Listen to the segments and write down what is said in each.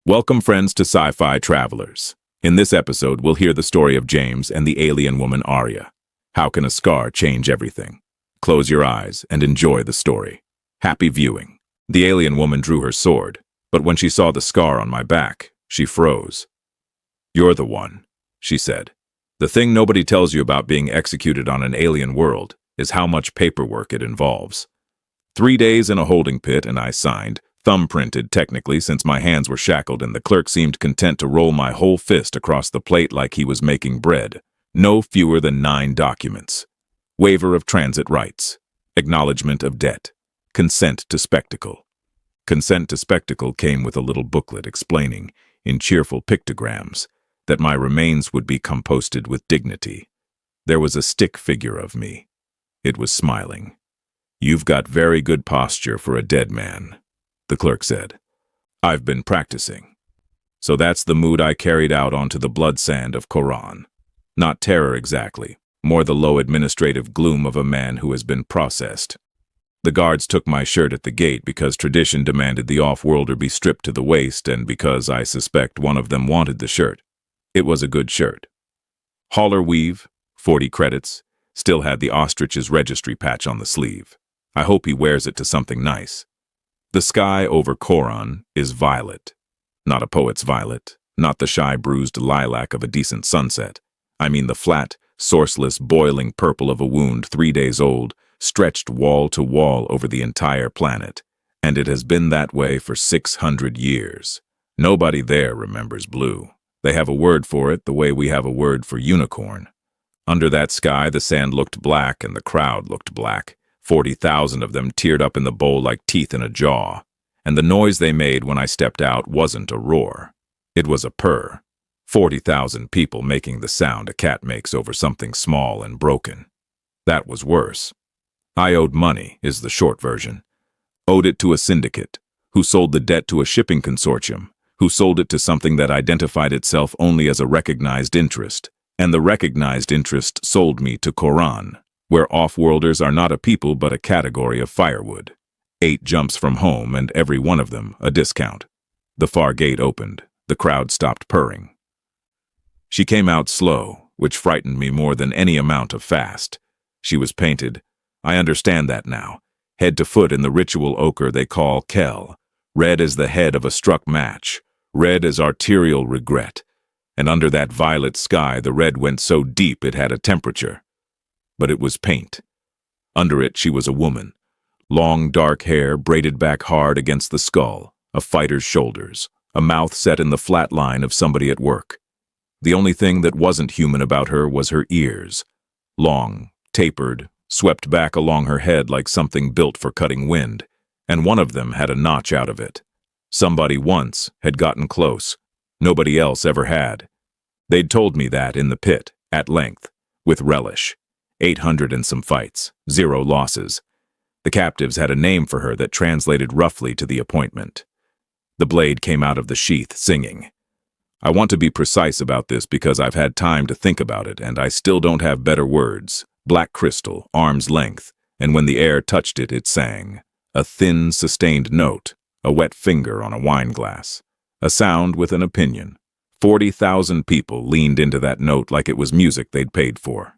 Welcome, friends, to Sci-Fi Travelers. In this episode, we'll hear the story of James and the alien woman Arya. How can a scar change everything? Close your eyes and enjoy the story. Happy viewing. The alien woman drew her sword, but when she saw the scar on my back, she froze. "You're the one," she said. "The thing nobody tells you about being executed on an alien world is how much paperwork it involves." 3 days in a holding pit and I signed, thumbprinted technically since my hands were shackled, and the clerk seemed content to roll my whole fist across the plate like he was making bread. No fewer than 9 documents. Waiver of transit rights. Acknowledgement of debt. Consent to spectacle. Consent to spectacle came with a little booklet explaining, in cheerful pictograms, that my remains would be composted with dignity. There was a stick figure of me. It was smiling. "You've got very good posture for a dead man," the clerk said. "I've been practicing." So that's the mood I carried out onto the blood sand of Korrhaan. Not terror exactly, more the low administrative gloom of a man who has been processed. The guards took my shirt at the gate because tradition demanded the off-worlder be stripped to the waist, and because I suspect one of them wanted the shirt. It was a good shirt. Hauler weave, 40 credits, still had the ostrich's registry patch on the sleeve. I hope he wears it to something nice. The sky over Korrhaan is violet. Not a poet's violet, not the shy bruised lilac of a decent sunset. I mean the flat, sourceless, boiling purple of a wound 3 days old, stretched wall to wall over the entire planet. And it has been that way for 600 years. Nobody there remembers blue. They have a word for it the way we have a word for unicorn. Under that sky, the sand looked black and the crowd looked black. 40,000 of them teared up in the bowl like teeth in a jaw. And the noise they made when I stepped out wasn't a roar. It was a purr. 40,000 people making the sound a cat makes over something small and broken. That was worse. I owed money, is the short version. Owed it to a syndicate, who sold the debt to a shipping consortium, who sold it to something that identified itself only as a recognized interest. And the recognized interest sold me to Korrhaan, where off-worlders are not a people but a category of firewood. 8 jumps from home, and every one of them a discount. The far gate opened. The crowd stopped purring. She came out slow, which frightened me more than any amount of fast. She was painted. I understand that now. Head to foot in the ritual ochre they call kell. Red as the head of a struck match. Red as arterial regret. And under that violet sky, the red went so deep it had a temperature. But it was paint. Under it, she was a woman. Long, dark hair braided back hard against the skull, a fighter's shoulders, a mouth set in the flat line of somebody at work. The only thing that wasn't human about her was her ears. Long, tapered, swept back along her head like something built for cutting wind, and one of them had a notch out of it. Somebody once had gotten close. Nobody else ever had. They'd told me that in the pit, at length, with relish. 800 and some fights, 0 losses. The captives had a name for her that translated roughly to the appointment. The blade came out of the sheath, singing. I want to be precise about this because I've had time to think about it, and I still don't have better words. Black crystal, arm's length, and when the air touched it, it sang. A thin, sustained note, a wet finger on a wine glass. A sound with an opinion. 40,000 people leaned into that note like it was music they'd paid for.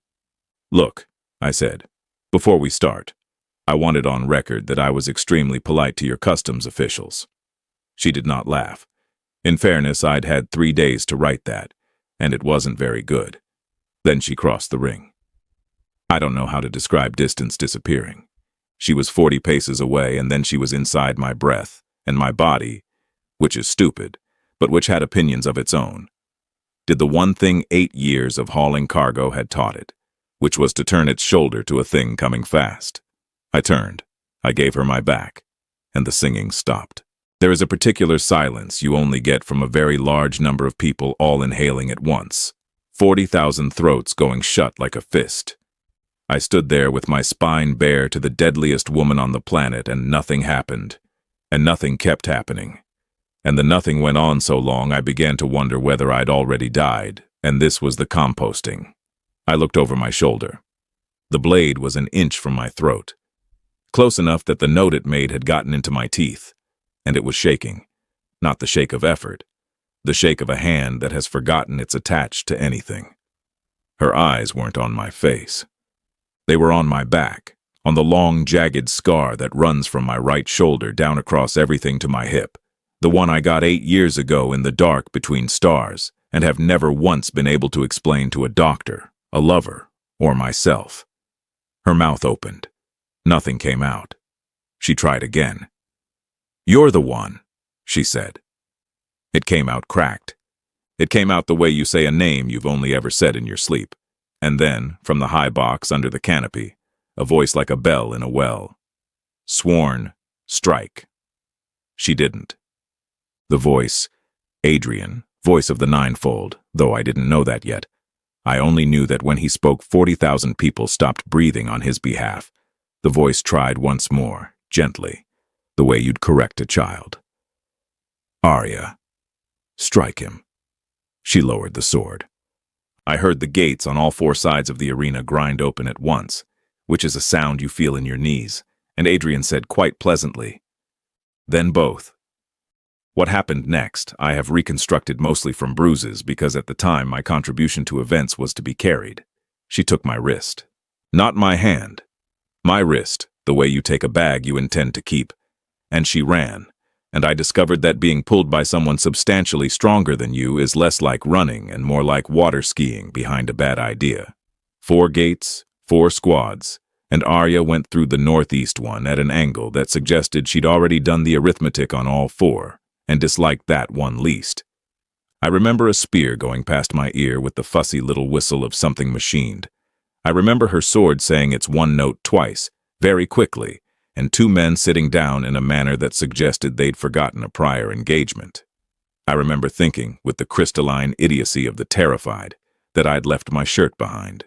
"Look," I said, "before we start, I want it on record that I was extremely polite to your customs officials." She did not laugh. In fairness, I'd had 3 days to write that, and it wasn't very good. Then she crossed the ring. I don't know how to describe distance disappearing. She was 40 paces away, and then she was inside my breath, and my body, which is stupid, but which had opinions of its own, did the one thing 8 years of hauling cargo had taught it, which was to turn its shoulder to a thing coming fast. I turned. I gave her my back, and the singing stopped. There is a particular silence you only get from a very large number of people all inhaling at once. 40,000 throats going shut like a fist. I stood there with my spine bare to the deadliest woman on the planet, and nothing happened. And nothing kept happening. And the nothing went on so long I began to wonder whether I'd already died, and this was the composting. I looked over my shoulder. The blade was an inch from my throat. Close enough that the note it made had gotten into my teeth. And it was shaking. Not the shake of effort, the shake of a hand that has forgotten it's attached to anything. Her eyes weren't on my face. They were on my back, on the long, jagged scar that runs from my right shoulder down across everything to my hip, the one I got 8 years ago in the dark between stars, and have never once been able to explain to a doctor, a lover, or myself. Her mouth opened. Nothing came out. She tried again. "You're the one," she said. It came out cracked. It came out the way you say a name you've only ever said in your sleep. And then, from the high box under the canopy, a voice like a bell in a well. Sworn, strike. She didn't. The voice, Adrian, voice of the ninefold, though I didn't know that yet. I only knew that when he spoke 40,000 people stopped breathing on his behalf. The voice tried once more, gently, the way you'd correct a child. "Arya, strike him." She lowered the sword. I heard the gates on all 4 sides of the arena grind open at once, which is a sound you feel in your knees, and Adrian said quite pleasantly, "Then both." What happened next, I have reconstructed mostly from bruises because at the time my contribution to events was to be carried. She took my wrist. Not my hand. My wrist, the way you take a bag you intend to keep. And she ran, and I discovered that being pulled by someone substantially stronger than you is less like running and more like water skiing behind a bad idea. 4 gates, 4 squads, and Arya went through the northeast one at an angle that suggested she'd already done the arithmetic on all 4, and disliked that one least. I remember a spear going past my ear with the fussy little whistle of something machined. I remember her sword saying its one note twice, very quickly, and 2 men sitting down in a manner that suggested they'd forgotten a prior engagement. I remember thinking, with the crystalline idiocy of the terrified, that I'd left my shirt behind.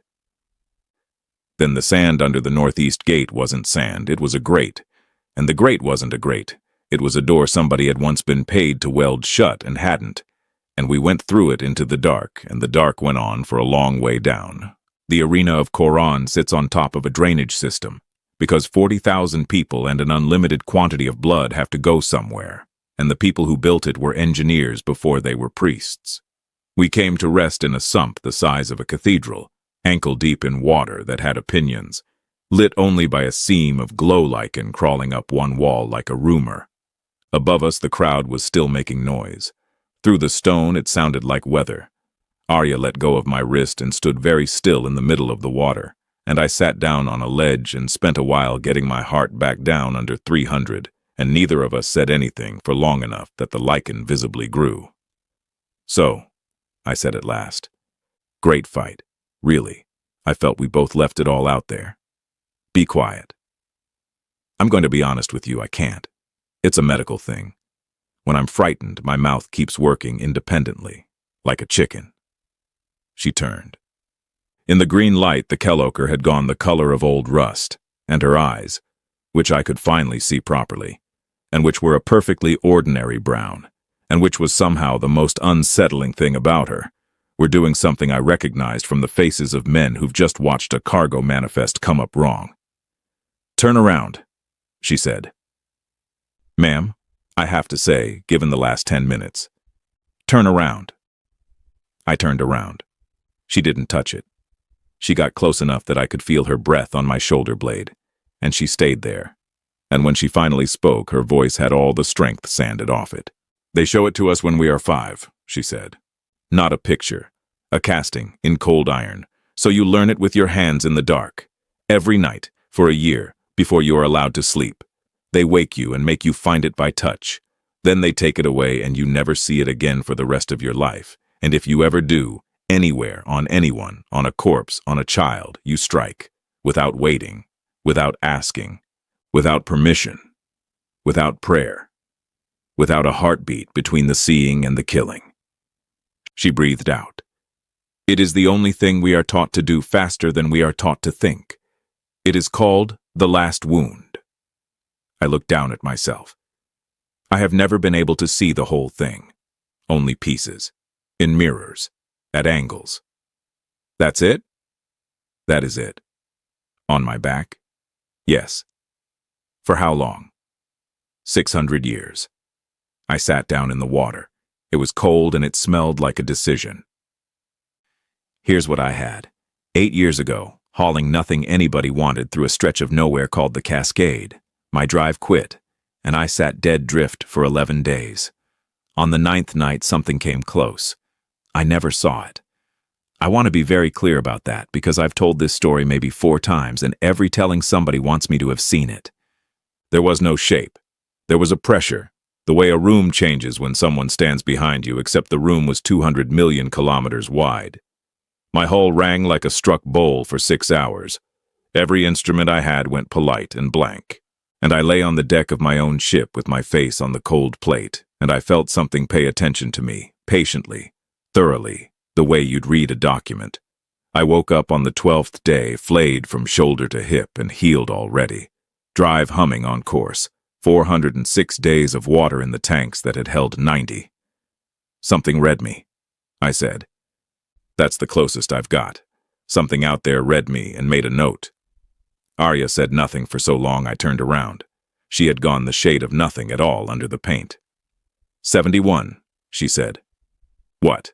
Then the sand under the northeast gate wasn't sand, it was a grate. And the grate wasn't a grate. It was a door somebody had once been paid to weld shut and hadn't. And we went through it into the dark, and the dark went on for a long way down. The arena of Korrhaan sits on top of a drainage system, because 40,000 people and an unlimited quantity of blood have to go somewhere, and the people who built it were engineers before they were priests. We came to rest in a sump the size of a cathedral, ankle-deep in water that had opinions, lit only by a seam of glow lichen crawling up one wall like a rumor. Above us the crowd was still making noise. Through the stone it sounded like weather. Arya let go of my wrist and stood very still in the middle of the water, and I sat down on a ledge and spent a while getting my heart back down under 300, and neither of us said anything for long enough that the lichen visibly grew. "So," I said at last. "Great fight. Really. I felt we both left it all out there. Be quiet." "I'm going to be honest with you, I can't. It's a medical thing. When I'm frightened, my mouth keeps working independently, like a chicken." She turned. In the green light, the Kellocher had gone the color of old rust, and her eyes, which I could finally see properly, and which were a perfectly ordinary brown, and which was somehow the most unsettling thing about her, were doing something I recognized from the faces of men who've just watched a cargo manifest come up wrong. "Turn around," she said. "Ma'am, I have to say, given the last 10 minutes. Turn around." I turned around. She didn't touch it. She got close enough that I could feel her breath on my shoulder blade, and she stayed there. And when she finally spoke, her voice had all the strength sanded off it. "They show it to us when we are 5, she said. "Not a picture, a casting in cold iron, so you learn it with your hands in the dark. Every night, for a year, before you are allowed to sleep. They wake you and make you find it by touch. Then they take it away and you never see it again for the rest of your life. And if you ever do, anywhere, on anyone, on a corpse, on a child, you strike, without waiting, without asking, without permission, without prayer, without a heartbeat between the seeing and the killing." She breathed out. "It is the only thing we are taught to do faster than we are taught to think. It is called the last wound." I looked down at myself. I have never been able to see the whole thing. Only pieces. In mirrors. At angles. "That's it?" "That is it." "On my back?" "Yes." "For how long?" 600 years. I sat down in the water, It was cold and it smelled like a decision. Here's what I had. 8 years ago, hauling nothing anybody wanted through a stretch of nowhere called the Cascade. My drive quit, and I sat dead drift for 11 days. On the 9th night, something came close. I never saw it. I want to be very clear about that because I've told this story maybe 4 times and every telling somebody wants me to have seen it. There was no shape. There was a pressure, the way a room changes when someone stands behind you, except the room was 200 million kilometers wide. My hull rang like a struck bowl for 6 hours. Every instrument I had went polite and blank. And I lay on the deck of my own ship with my face on the cold plate, and I felt something pay attention to me, patiently, thoroughly, the way you'd read a document. I woke up on the 12th day, flayed from shoulder to hip and healed already. Drive humming on course, 406 days of water in the tanks that had held 90. Something read me, I said. That's the closest I've got. Something out there read me and made a note. Arya said nothing for so long I turned around. She had gone the shade of nothing at all under the paint. 71, she said. What?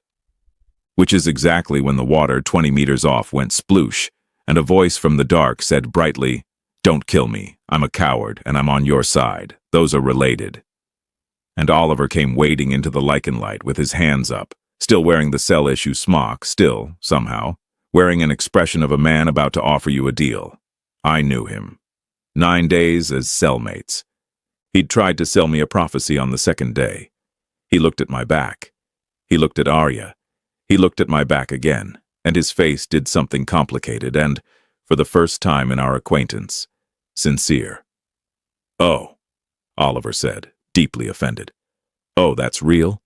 Which is exactly when the water 20 meters off went sploosh, and a voice from the dark said brightly, "Don't kill me. I'm a coward, and I'm on your side. Those are related." And Oliver came wading into the lichen light with his hands up, still wearing the cell issue smock, still, somehow, wearing an expression of a man about to offer you a deal. I knew him. 9 days as cellmates. He'd tried to sell me a prophecy on the 2nd day. He looked at my back. He looked at Arya. He looked at my back again, and his face did something complicated and, for the first time in our acquaintance, sincere. "Oh," Oliver said, deeply offended. "Oh, that's real?"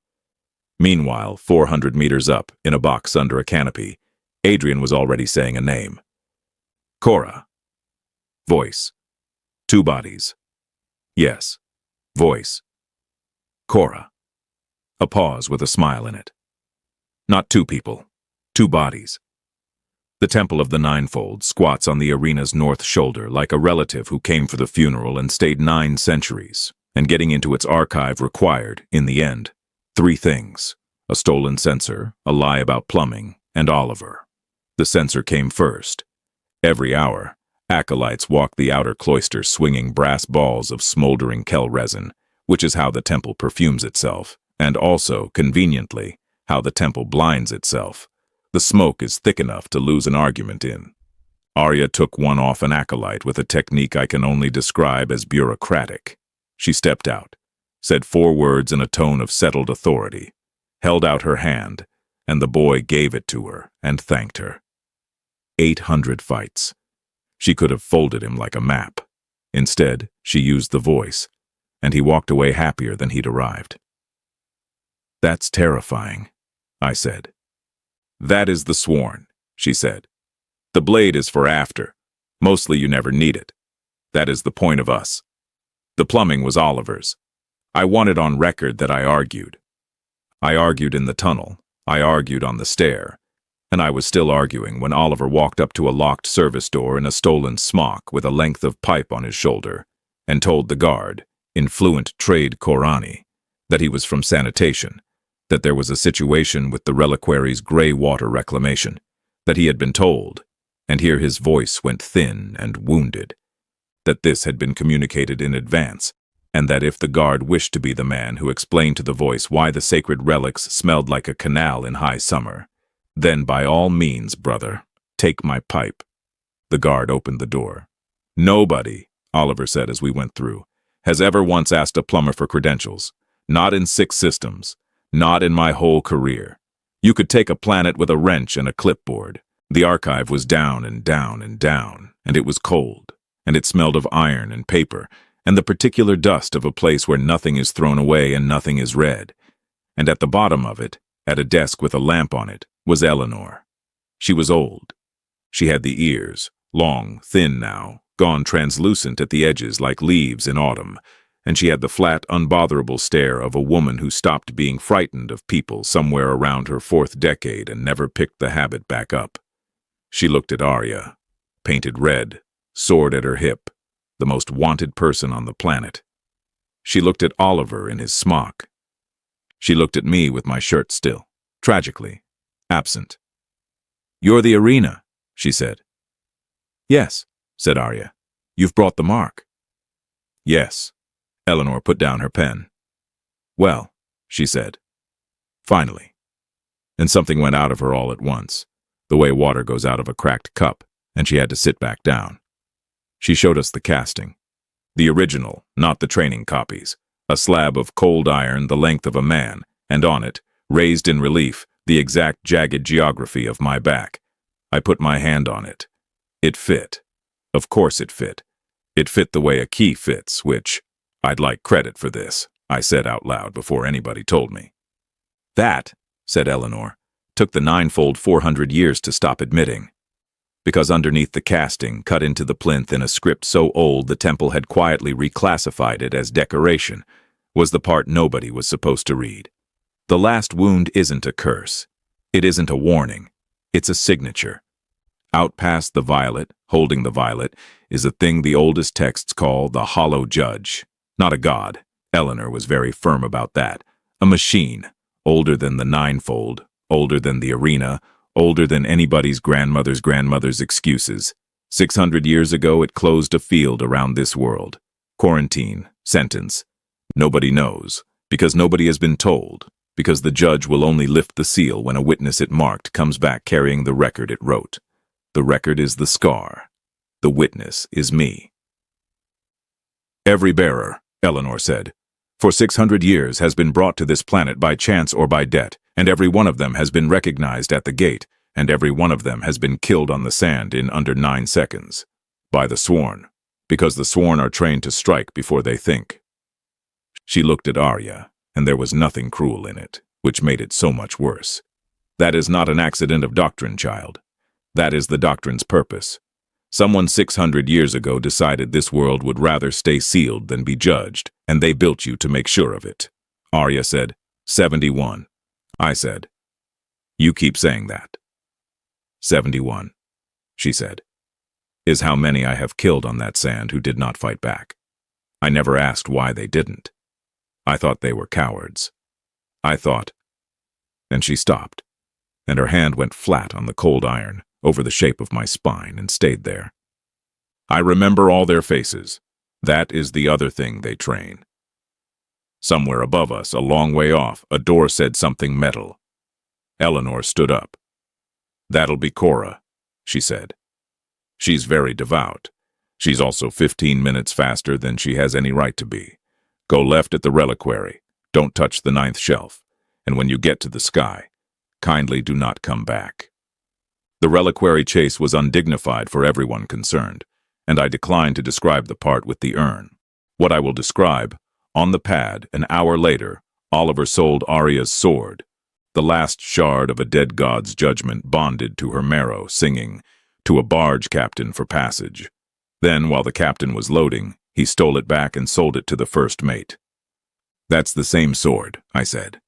Meanwhile, 400 meters up, in a box under a canopy, Adrian was already saying a name. Korrhaan. Voice. 2 bodies. Yes. Voice. Korrhaan. A pause with a smile in it. Not 2 people. 2 bodies. The Temple of the Ninefold squats on the arena's north shoulder like a relative who came for the funeral and stayed 9 centuries, and getting into its archive required, in the end, 3 things: a stolen censer, a lie about plumbing, and Oliver. The censer came first. Every hour, acolytes walked the outer cloister swinging brass balls of smoldering kel resin, which is how the temple perfumes itself, and also, conveniently, how the temple blinds itself. The smoke is thick enough to lose an argument in. Arya took one off an acolyte with a technique I can only describe as bureaucratic. She stepped out, said 4 words in a tone of settled authority, held out her hand, and the boy gave it to her and thanked her. 800 fights. She could have folded him like a map. Instead, she used the voice, and he walked away happier than he'd arrived. "That's terrifying," I said. "That is the sworn," she said. "The blade is for after. Mostly you never need it. That is the point of us. The plumbing was Oliver's. I want it on record that I argued. I argued in the tunnel. I argued on the stair. And I was still arguing when Oliver walked up to a locked service door in a stolen smock with a length of pipe on his shoulder and told the guard, in fluent trade Korrhaani, that he was from sanitation, that there was a situation with the reliquary's gray water reclamation, that he had been told, and here his voice went thin and wounded, that this had been communicated in advance, and that if the guard wished to be the man who explained to the voice why the sacred relics smelled like a canal in high summer, then by all means, brother, take my pipe. The guard opened the door. "Nobody," Oliver said as we went through, "has ever once asked a plumber for credentials. Not in 6 systems. Not in my whole career. You could take a planet with a wrench and a clipboard. The archive was down and down and down, and it was cold, and it smelled of iron and paper, and the particular dust of a place where nothing is thrown away and nothing is read. And at the bottom of it, at a desk with a lamp on it, was Eleanor. She was old. She had the ears, long, thin now, gone translucent at the edges like leaves in autumn, and she had the flat, unbotherable stare of a woman who stopped being frightened of people somewhere around her 4th decade and never picked the habit back up. She looked at Arya, painted red, sword at her hip, the most wanted person on the planet. She looked at Oliver in his smock. She looked at me with my shirt still, tragically, absent. "You're the Arena," she said. "Yes," said Arya. "You've brought the mark." "Yes." Eleanor put down her pen. "Well," she said. "Finally." And something went out of her all at once, the way water goes out of a cracked cup, and she had to sit back down. She showed us the casting. The original, not the training copies. A slab of cold iron the length of a man, and on it, raised in relief, the exact jagged geography of my back. I put my hand on it. It fit. Of course it fit. It fit the way a key fits, which, "I'd like credit for this," I said out loud before anybody told me. "That," said Eleanor, "took the ninefold 400 years to stop admitting. Because underneath the casting, cut into the plinth in a script so old the temple had quietly reclassified it as decoration, was the part nobody was supposed to read. The last wound isn't a curse. It isn't a warning. It's a signature. Out past the violet, holding the violet, is a thing the oldest texts call the hollow judge. Not a god. Eleanor was very firm about that. A machine, older than the ninefold, older than the arena, older than anybody's grandmother's excuses. 600 years ago it closed a field around this world. Quarantine, sentence. Nobody knows, because nobody has been told, because the judge will only lift the seal when a witness it marked comes back carrying the record it wrote. The record is the scar. The witness is me. "Every bearer," Eleanor said, "for 600 years has been brought to this planet by chance or by debt, and every one of them has been recognized at the gate, and every one of them has been killed on the sand in under 9 seconds. By the sworn, because the sworn are trained to strike before they think." She looked at Arya, and there was nothing cruel in it, which made it so much worse. "That is not an accident of doctrine, child. That is the doctrine's purpose. Someone 600 years ago decided this world would rather stay sealed than be judged, and they built you to make sure of it." Arya said, 71. I said, "You keep saying that." 71, she said, "is how many I have killed on that sand who did not fight back. I never asked why they didn't. I thought they were cowards. I thought—" And she stopped, and her hand went flat on the cold iron, over the shape of my spine, and stayed there. "I remember all their faces. That is the other thing they train." Somewhere above us, a long way off, a door said something metal. Eleanor stood up. "That'll be Korrhaan," she said. "She's very devout. She's also 15 minutes faster than she has any right to be. Go left at the reliquary. Don't touch the 9th shelf. And when you get to the sky, kindly do not come back." The reliquary chase was undignified for everyone concerned, and I declined to describe the part with the urn. What I will describe, on the pad, an hour later, Oliver sold Arya's sword, the last shard of a dead god's judgment bonded to her marrow, singing, to a barge captain for passage. Then, while the captain was loading, he stole it back and sold it to the first mate. "That's the same sword," I said.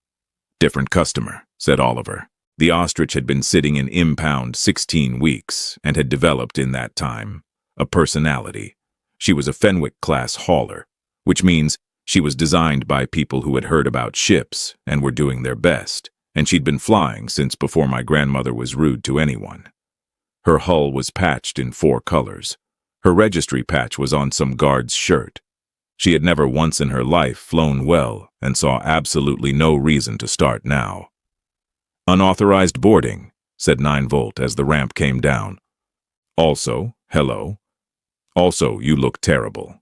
"Different customer," said Oliver. The ostrich had been sitting in impound 16 weeks and had developed in that time a personality. She was a Fenwick-class hauler, which means she was designed by people who had heard about ships and were doing their best, and she'd been flying since before my grandmother was rude to anyone. Her hull was patched in 4 colors. Her registry patch was on some guard's shirt. She had never once in her life flown well and saw absolutely no reason to start now. "Unauthorized boarding," said 9-Volt as the ramp came down. "Also, hello. Also, you look terrible.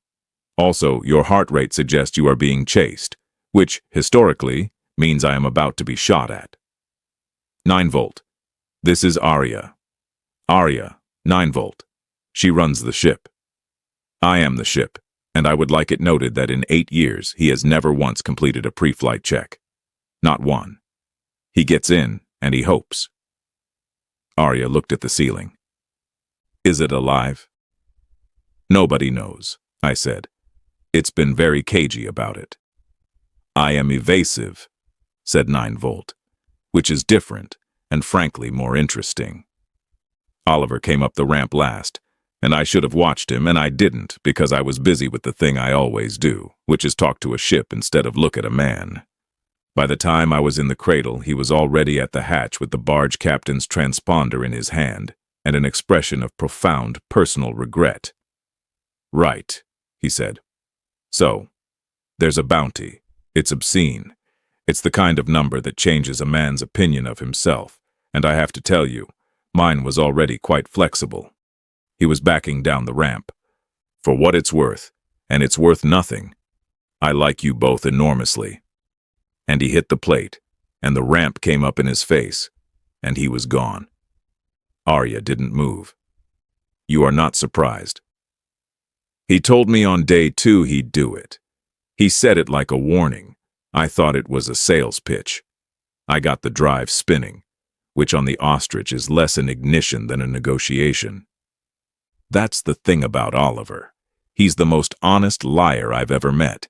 Also, your heart rate suggests you are being chased, which, historically, means I am about to be shot at. 9-Volt. This is Arya. Arya, 9-Volt. She runs the ship. I am the ship, and I would like it noted that in 8 years he has never once completed a pre-flight check. Not one. He gets in, and he hopes." Arya looked at the ceiling. "Is it alive?" "Nobody knows," I said. "It's been very cagey about it." "I am evasive," said 9-Volt, "which is different, and frankly more interesting." Oliver came up the ramp last, and I should have watched him, and I didn't, because I was busy with the thing I always do, which is talk to a ship instead of look at a man. By the time I was in the cradle, he was already at the hatch with the barge captain's transponder in his hand and an expression of profound personal regret. "Right," he said. "So, there's a bounty. It's obscene. It's the kind of number that changes a man's opinion of himself, and I have to tell you, mine was already quite flexible." He was backing down the ramp. "For what it's worth, and it's worth nothing, I like you both enormously." And he hit the plate, and the ramp came up in his face, and he was gone. Arya didn't move. "You are not surprised?" "He told me on day 2 he'd do it. He said it like a warning. I thought it was a sales pitch. I got the drive spinning, which on the ostrich is less an ignition than a negotiation. That's the thing about Oliver. He's the most honest liar I've ever met.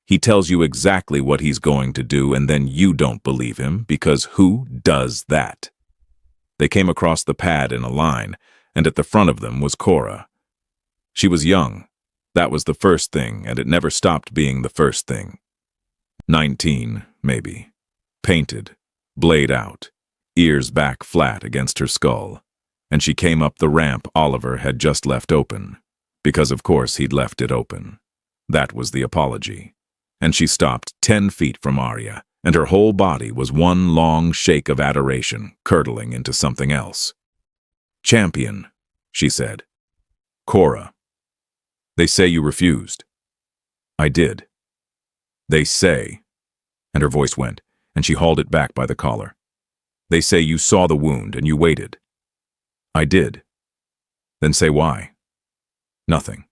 He tells you exactly what he's going to do, and then you don't believe him, because who does that?" They came across the pad in a line, and at the front of them was Korrhaan. She was young. That was the first thing, and it never stopped being the first thing. 19, maybe. Painted, blade out, ears back flat against her skull. And she came up the ramp Oliver had just left open, because of course he'd left it open. That was the apology. And she stopped 10 feet from Arya, and her whole body was one long shake of adoration, curdling into something else. "Champion," she said. "Korrhaan. They say you refused." "I did." "They say," and her voice went, and she hauled it back by the collar. "They say you saw the wound and you waited." "I did." "Then say why." "Nothing."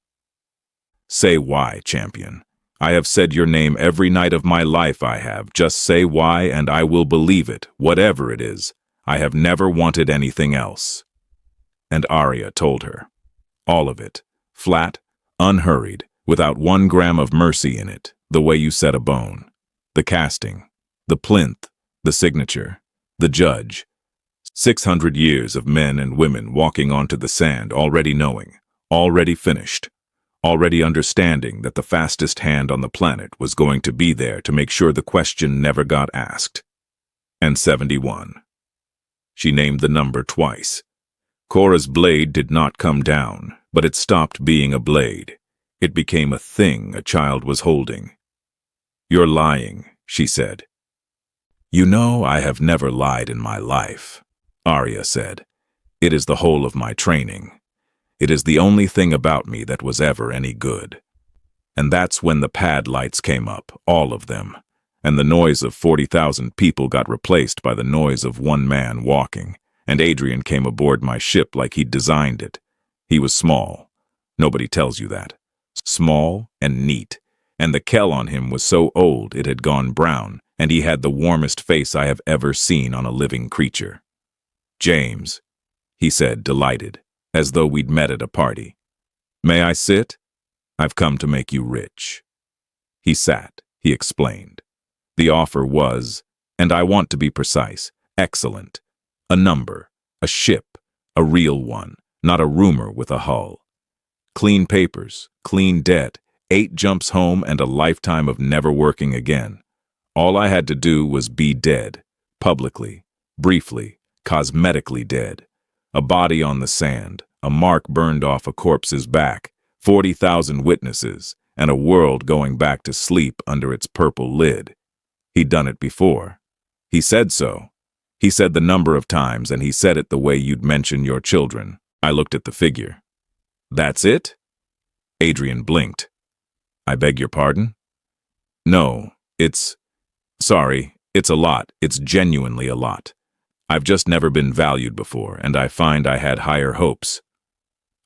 "Say why, champion. I have said your name every night of my life I have. Just say why and I will believe it, whatever it is. I have never wanted anything else." And Arya told her. All of it. Flat, unhurried, without 1 gram of mercy in it, the way you set a bone. The casting, the plinth, the signature, the judge. 600 years of men and women walking onto the sand, already knowing, already finished, already understanding that the fastest hand on the planet was going to be there to make sure the question never got asked. And 71. She named the number twice. Korrhaan's blade did not come down, but it stopped being a blade. It became a thing a child was holding. "You're lying," she said. "You know, I have never lied in my life," Arya said. "It is the whole of my training. It is the only thing about me that was ever any good." And that's when the pad lights came up, all of them, and the noise of 40,000 people got replaced by the noise of one man walking, and Adrian came aboard my ship like he'd designed it. He was small. Nobody tells you that. Small and neat, and the kell on him was so old it had gone brown, and he had the warmest face I have ever seen on a living creature. "James," he said, delighted, as though we'd met at a party. "May I sit? I've come to make you rich." He sat, he explained. The offer was, and I want to be precise, excellent. A number, a ship, a real one, not a rumor with a hull. Clean papers, clean debt, 8 jumps home and a lifetime of never working again. All I had to do was be dead, publicly, briefly, cosmetically dead. A body on the sand, a mark burned off a corpse's back, 40,000 witnesses, and a world going back to sleep under its purple lid. He'd done it before. He said so. He said the number of times, and he said it the way you'd mention your children. I looked at the figure. "That's it?" Adrian blinked. "I beg your pardon?" "No, sorry, it's a lot. It's genuinely a lot. I've just never been valued before, and I find I had higher hopes."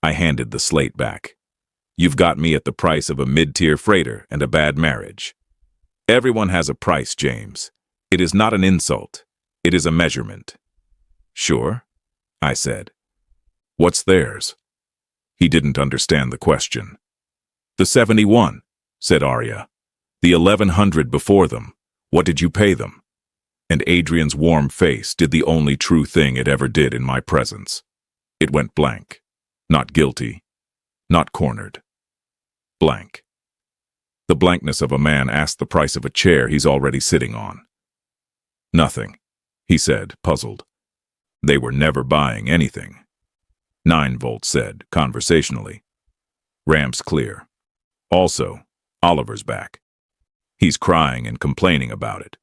I handed the slate back. "You've got me at the price of a mid-tier freighter and a bad marriage." "Everyone has a price, James. It is not an insult. It is a measurement." "Sure," I said. "What's theirs?" He didn't understand the question. "The 71, said Arya. "The 1100 before them. What did you pay them?" And Adrian's warm face did the only true thing it ever did in my presence. It went blank. Not guilty. Not cornered. Blank. The blankness of a man asked the price of a chair he's already sitting on. Nothing, he said, puzzled. They were never buying anything. 9-volt said, conversationally. Ramp's clear. Also, Oliver's back. He's crying and complaining about it.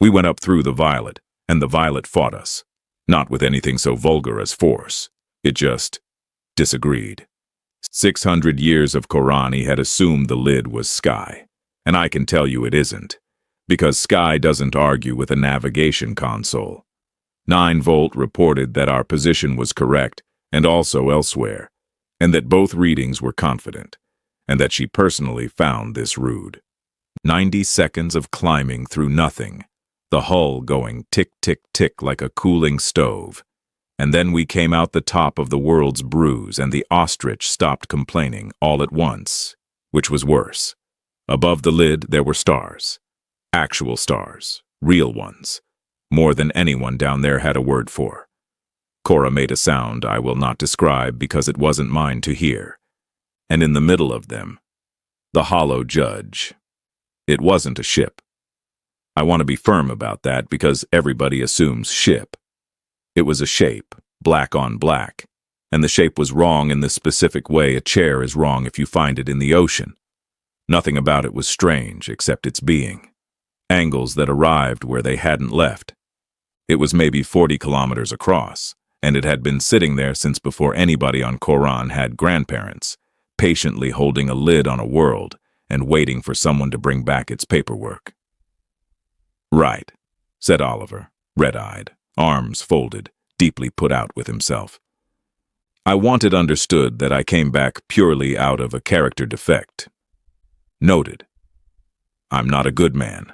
We went up through the violet, and the violet fought us. Not with anything so vulgar as force. It just disagreed. 600 years of Korrhaan had assumed the lid was sky, and I can tell you it isn't, because sky doesn't argue with a navigation console. 9-volt reported that our position was correct and also elsewhere, and that both readings were confident, and that she personally found this rude. 90 seconds of climbing through nothing, the hull going tick, tick, tick like a cooling stove. And then we came out the top of the world's bruise, and the ostrich stopped complaining all at once, which was worse. Above the lid there were stars. Actual stars, real ones. More than anyone down there had a word for. Korra made a sound I will not describe because it wasn't mine to hear. And in the middle of them, the hollow judge. It wasn't a ship. I want to be firm about that because everybody assumes ship. It was a shape, black on black, and the shape was wrong in the specific way a chair is wrong if you find it in the ocean. Nothing about it was strange except its being. Angles that arrived where they hadn't left. It was maybe 40 kilometers across, and it had been sitting there since before anybody on Korrhaan had grandparents, patiently holding a lid on a world and waiting for someone to bring back its paperwork. Right, said Oliver, red-eyed, arms folded, deeply put out with himself. I want it understood that I came back purely out of a character defect. Noted. I'm not a good man.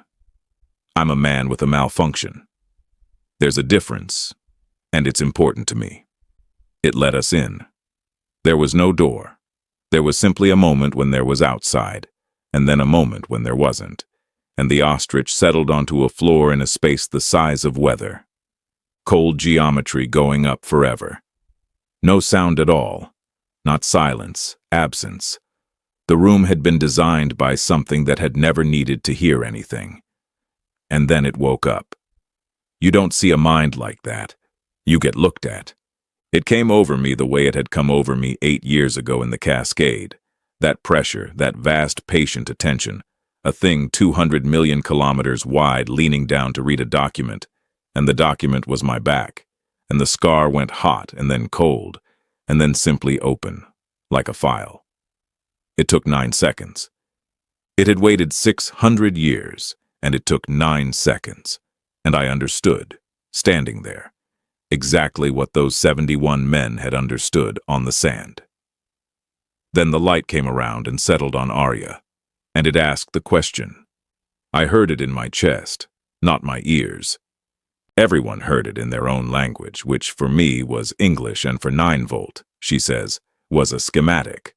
I'm a man with a malfunction. There's a difference, and it's important to me. It let us in. There was no door. There was simply a moment when there was outside, and then a moment when there wasn't, and the ostrich settled onto a floor in a space the size of weather. Cold geometry going up forever. No sound at all. Not silence, absence. The room had been designed by something that had never needed to hear anything. And then it woke up. You don't see a mind like that. You get looked at. It came over me the way it had come over me 8 years ago in the Cascade. That pressure, that vast patient attention. A thing 200 million kilometers wide leaning down to read a document. And the document was my back, and the scar went hot and then cold, and then simply open, like a file. It took 9 seconds. It had waited 600 years, and it took 9 seconds, and I understood, standing there, exactly what those 71 men had understood on the sand. Then the light came around and settled on Arya, and it asked the question. I heard it in my chest, not my ears. Everyone heard it in their own language, which for me was English, and for 9-volt, she says, was a schematic.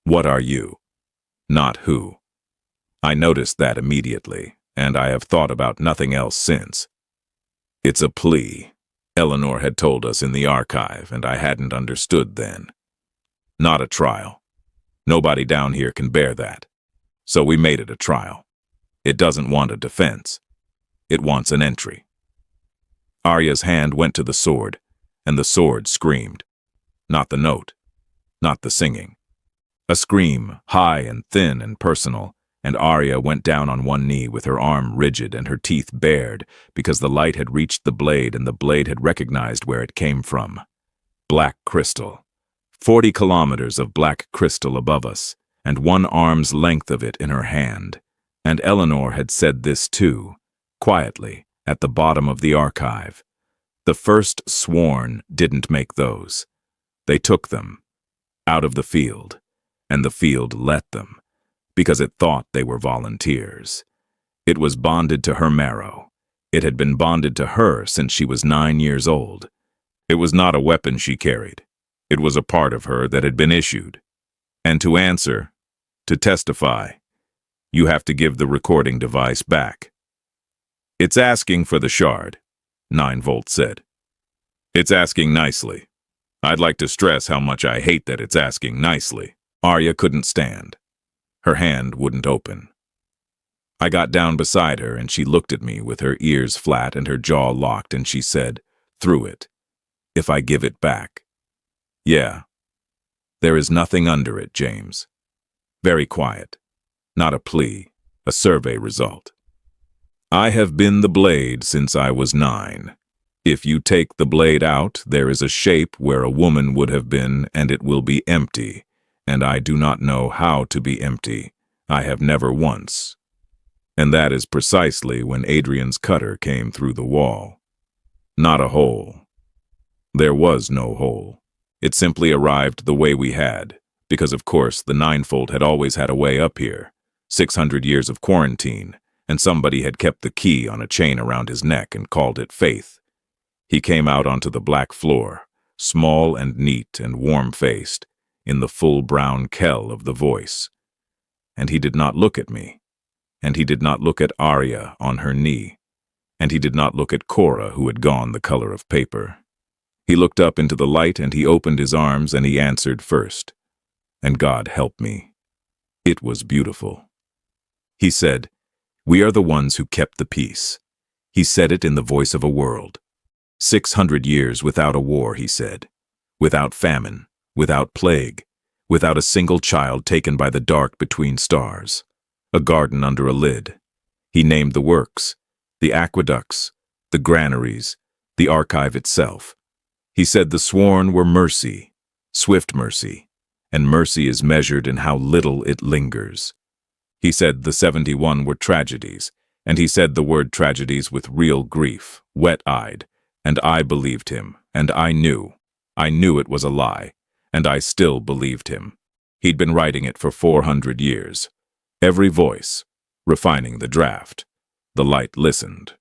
What are you? Not who. I noticed that immediately, and I have thought about nothing else since. It's a plea, Eleanor had told us in the archive, and I hadn't understood then. Not a trial. Nobody down here can bear that. So we made it a trial. It doesn't want a defense. It wants an entry. Arya's hand went to the sword, and the sword screamed. Not the note, not the singing. A scream, high and thin and personal, and Arya went down on one knee with her arm rigid and her teeth bared because the light had reached the blade and the blade had recognized where it came from. Black crystal. 40 kilometers of black crystal above us, and 1 arm's length of it in her hand. And Eleanor had said this too, quietly, at the bottom of the archive. The first sworn didn't make those. They took them out of the field, and the field let them, because it thought they were volunteers. It was bonded to her marrow. It had been bonded to her since she was 9 years old. It was not a weapon she carried. It was a part of her that had been issued. And to answer, to testify, you have to give the recording device back. It's asking for the shard, 9-volt said. It's asking nicely. I'd like to stress how much I hate that it's asking nicely. Arya couldn't stand. Her hand wouldn't open. I got down beside her, and she looked at me with her ears flat and her jaw locked, and she said, through it, "If I give it back." "Yeah. There is nothing under it, James." Very quiet. Not a plea, a survey result. "I have been the blade since I was 9. If you take the blade out, there is a shape where a woman would have been, and it will be empty. And I do not know how to be empty. I have never once." And that is precisely when Adrian's cutter came through the wall. Not a hole. There was no hole. It simply arrived the way we had, because of course the ninefold had always had a way up here. 600 years of quarantine, and somebody had kept the key on a chain around his neck and called it faith. He came out onto the black floor, small and neat and warm-faced, in the full brown kell of the voice. And he did not look at me. And he did not look at Arya on her knee. And he did not look at Korrhaan, who had gone the color of paper. He looked up into the light, and he opened his arms, and he answered first. And God help me. It was beautiful. He said, "We are the ones who kept the peace." He said it in the voice of a world. 600 years without a war, he said. Without famine, without plague, without a single child taken by the dark between stars. A garden under a lid. He named the works, the aqueducts, the granaries, the archive itself. He said the sworn were mercy, swift mercy, and mercy is measured in how little it lingers. He said the 71 were tragedies, and he said the word tragedies with real grief, wet-eyed, and I believed him, and I knew it was a lie, and I still believed him. He'd been writing it for 400 years. Every voice, refining the draft. The light listened.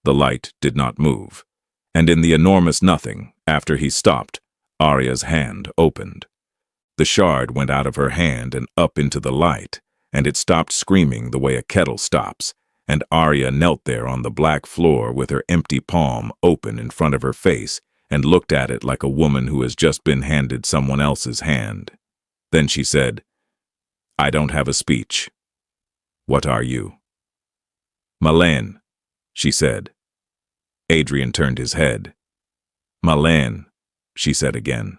The light did not move. And in the enormous nothing, after he stopped, Arya's hand opened. The shard went out of her hand and up into the light, and it stopped screaming the way a kettle stops, and Arya knelt there on the black floor with her empty palm open in front of her face and looked at it like a woman who has just been handed someone else's hand. Then she said, "I don't have a speech." "What are you?" "Malin," she said. Adrian turned his head. "Malin," she said again.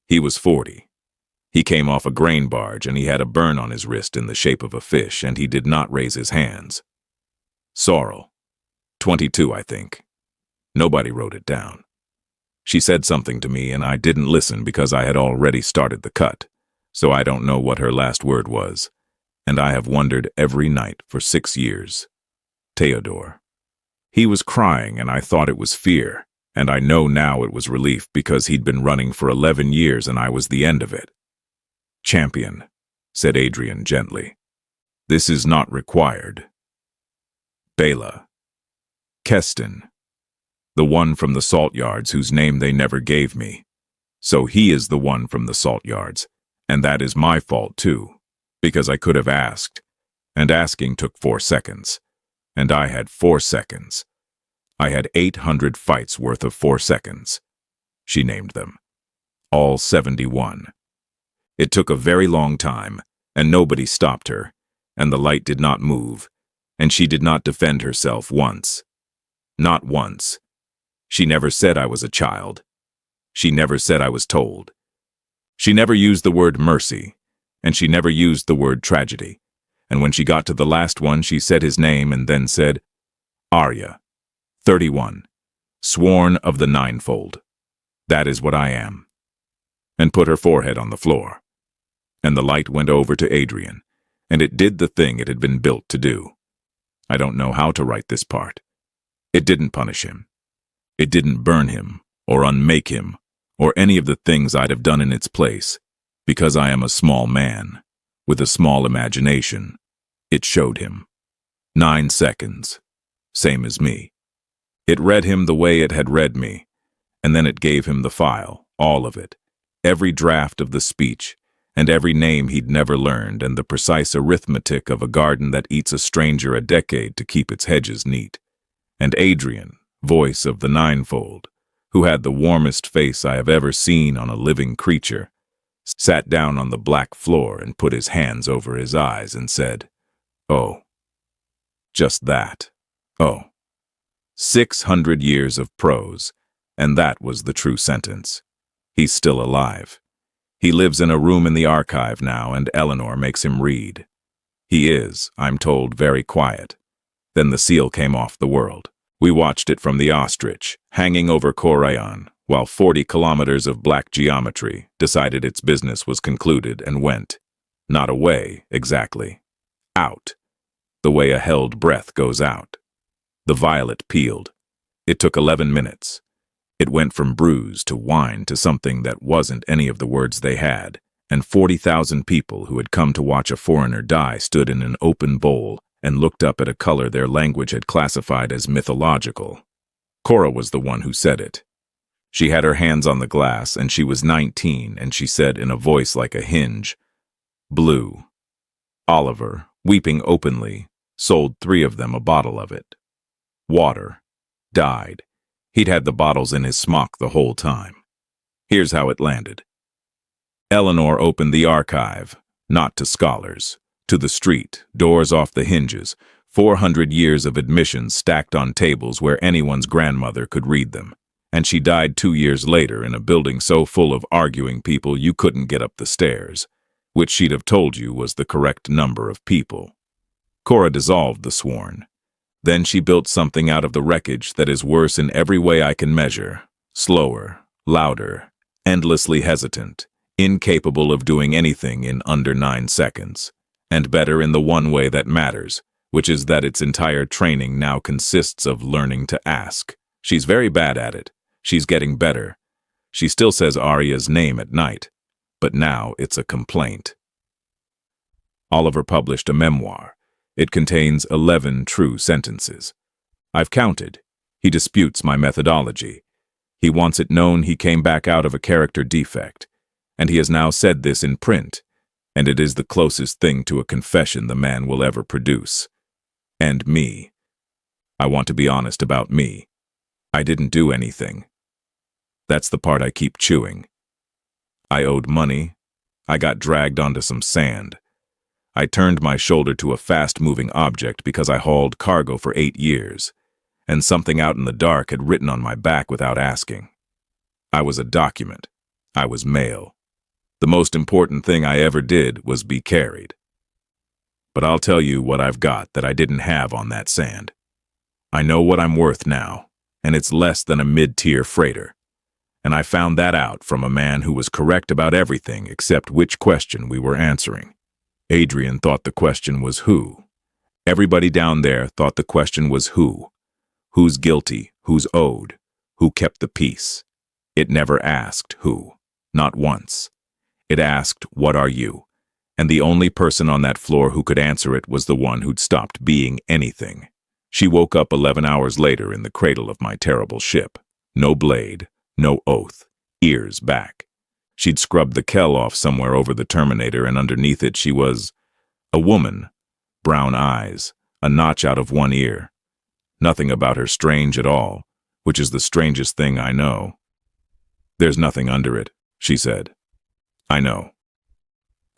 He was 40. He came off a grain barge, and he had a burn on his wrist in the shape of a fish, and he did not raise his hands. Sorrel. 22, I think. Nobody wrote it down. She said something to me, and I didn't listen because I had already started the cut, so I don't know what her last word was. And I have wondered every night for 6 years. Theodore. He was crying, and I thought it was fear, and I know now it was relief because he'd been running for 11 years and I was the end of it. "Champion," said Adrian gently. "This is not required." Bela. Keston. The one from the salt yards whose name they never gave me. So he is the one from the salt yards, and that is my fault too. Because I could have asked, and asking took 4 seconds, and I had 4 seconds. I had 800 fights worth of 4 seconds. She named them. All 71. It took a very long time, and nobody stopped her, and the light did not move, and she did not defend herself once. Not once. She never said I was a child. She never said I was told. She never used the word mercy. And she never used the word tragedy. And when she got to the last one, she said his name and then said, "Arya, 31, sworn of the ninefold. That is what I am." And put her forehead on the floor. And the light went over to Adrian, and it did the thing it had been built to do. I don't know how to write this part. It didn't punish him. It didn't burn him, or unmake him, or any of the things I'd have done in its place. Because I am a small man, with a small imagination, it showed him. 9 seconds, same as me. It read him the way it had read me, and then it gave him the file, all of it, every draft of the speech, and every name he'd never learned, and the precise arithmetic of a garden that eats a stranger a decade to keep its hedges neat. And Adrian, voice of the ninefold, who had the warmest face I have ever seen on a living creature, sat down on the black floor and put his hands over his eyes and said, "Oh, Just that. Oh, 600 years of prose, and that was the true sentence. He's still alive. He lives in a room in the archive now, and Eleanor makes him read. He is, I'm told, very quiet. Then the seal came off the world. We watched it from the ostrich, hanging over Korrhaan, while 40 kilometers of black geometry decided its business was concluded and went. Not away, exactly. Out. The way a held breath goes out. The violet peeled. It took 11 minutes. It went from bruise to wine to something that wasn't any of the words they had, and 40,000 people who had come to watch a foreigner die stood in an open bowl and looked up at a color their language had classified as mythological. Korrhaan was the one who said it. She had her hands on the glass, and she was 19, and she said in a voice like a hinge, "Blue." Oliver, weeping openly, sold 3 of them a bottle of it. Water. Died. He'd had the bottles in his smock the whole time. Here's how it landed. Eleanor opened the archive, not to scholars, to the street, doors off the hinges, 400 years of admissions stacked on tables where anyone's grandmother could read them. And she died 2 years later in a building so full of arguing people you couldn't get up the stairs, which she'd have told you was the correct number of people. Korrhaan dissolved the sworn. Then she built something out of the wreckage that is worse in every way I can measure, slower, louder, endlessly hesitant, incapable of doing anything in under 9 seconds, and better in the one way that matters, which is that its entire training now consists of learning to ask. She's very bad at it. She's getting better. She still says Arya's name at night, but now it's a complaint. Oliver published a memoir. It contains 11 true sentences. I've counted. He disputes my methodology. He wants it known he came back out of a character defect, and he has now said this in print, and it is the closest thing to a confession the man will ever produce. And me. I want to be honest about me. I didn't do anything. That's the part I keep chewing. I owed money. I got dragged onto some sand. I turned my shoulder to a fast-moving object because I hauled cargo for 8 years, and something out in the dark had written on my back without asking. I was a document. I was mail. The most important thing I ever did was be carried. But I'll tell you what I've got that I didn't have on that sand. I know what I'm worth now, and it's less than a mid-tier freighter. And I found that out from a man who was correct about everything except which question we were answering. Adrian thought the question was who. Everybody down there thought the question was who. Who's guilty, who's owed, who kept the peace. It never asked who, not once. It asked, what are you? And the only person on that floor who could answer it was the one who'd stopped being anything. She woke up 11 hours later in the cradle of my terrible ship. No blade, no oath, ears back. She'd scrubbed the kell off somewhere over the terminator, and underneath it she was a woman, brown eyes, a notch out of one ear. Nothing about her strange at all, which is the strangest thing I know. There's nothing under it, she said. I know.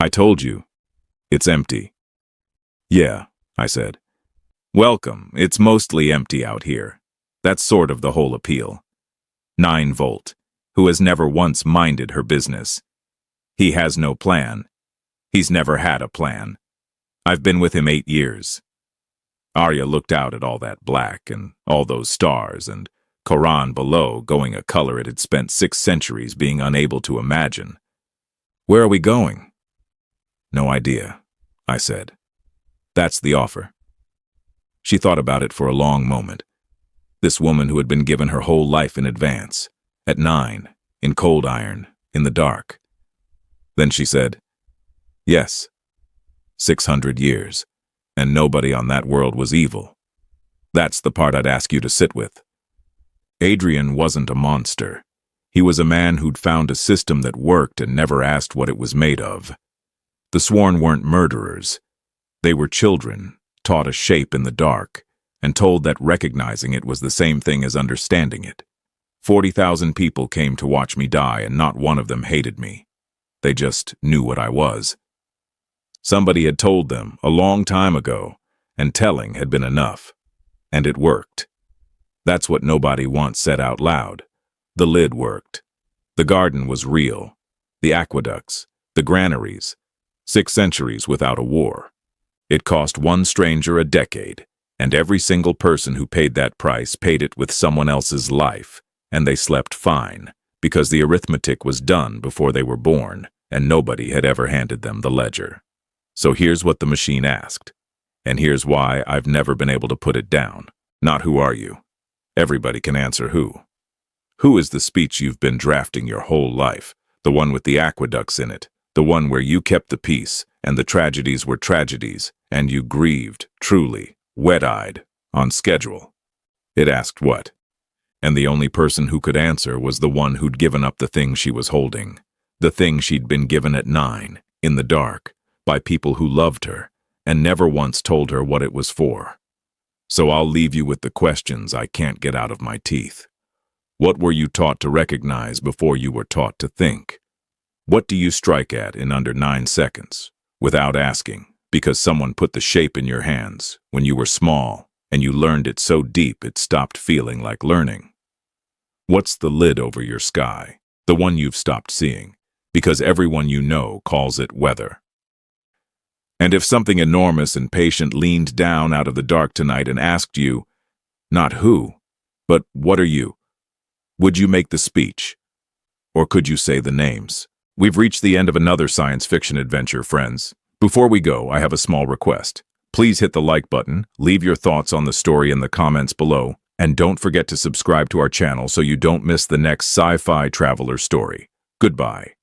I told you. It's empty. Yeah, I said. Welcome, it's mostly empty out here. That's sort of the whole appeal. 9-volt. Who has never once minded her business. He has no plan. He's never had a plan. I've been with him 8 years. Arya looked out at all that black and all those stars and Korrhaan below going a color it had spent 6 centuries being unable to imagine. Where are we going? No idea, I said. That's the offer. She thought about it for a long moment. This woman who had been given her whole life in advance. At 9, in cold iron, in the dark. Then she said, yes, 600 years, and nobody on that world was evil. That's the part I'd ask you to sit with. Adrian wasn't a monster. He was a man who'd found a system that worked and never asked what it was made of. The sworn weren't murderers. They were children, taught a shape in the dark, and told that recognizing it was the same thing as understanding it. 40,000 people came to watch me die, and not one of them hated me. They just knew what I was. Somebody had told them a long time ago, and telling had been enough. And it worked. That's what nobody once said out loud. The lid worked. The garden was real. The aqueducts, the granaries, 6 centuries without a war. It cost one stranger a decade, and every single person who paid that price paid it with someone else's life, and they slept fine, because the arithmetic was done before they were born, and nobody had ever handed them the ledger. So here's what the machine asked, and here's why I've never been able to put it down. Not who are you? Everybody can answer who. Who is the speech you've been drafting your whole life, the one with the aqueducts in it, the one where you kept the peace, and the tragedies were tragedies, and you grieved, truly, wet-eyed, on schedule? It asked what? And the only person who could answer was the one who'd given up the thing she was holding, the thing she'd been given at 9, in the dark, by people who loved her, and never once told her what it was for. So I'll leave you with the questions I can't get out of my teeth. What were you taught to recognize before you were taught to think? What do you strike at in under 9 seconds, without asking, because someone put the shape in your hands when you were small, and you learned it so deep it stopped feeling like learning? What's the lid over your sky, the one you've stopped seeing, because everyone you know calls it weather? And if something enormous and patient leaned down out of the dark tonight and asked you, not who, but what are you? Would you make the speech? Or could you say the names? We've reached the end of another science fiction adventure, friends. Before we go, I have a small request. Please hit the like button, leave your thoughts on the story in the comments below, and don't forget to subscribe to our channel so you don't miss the next sci-fi traveler story. Goodbye.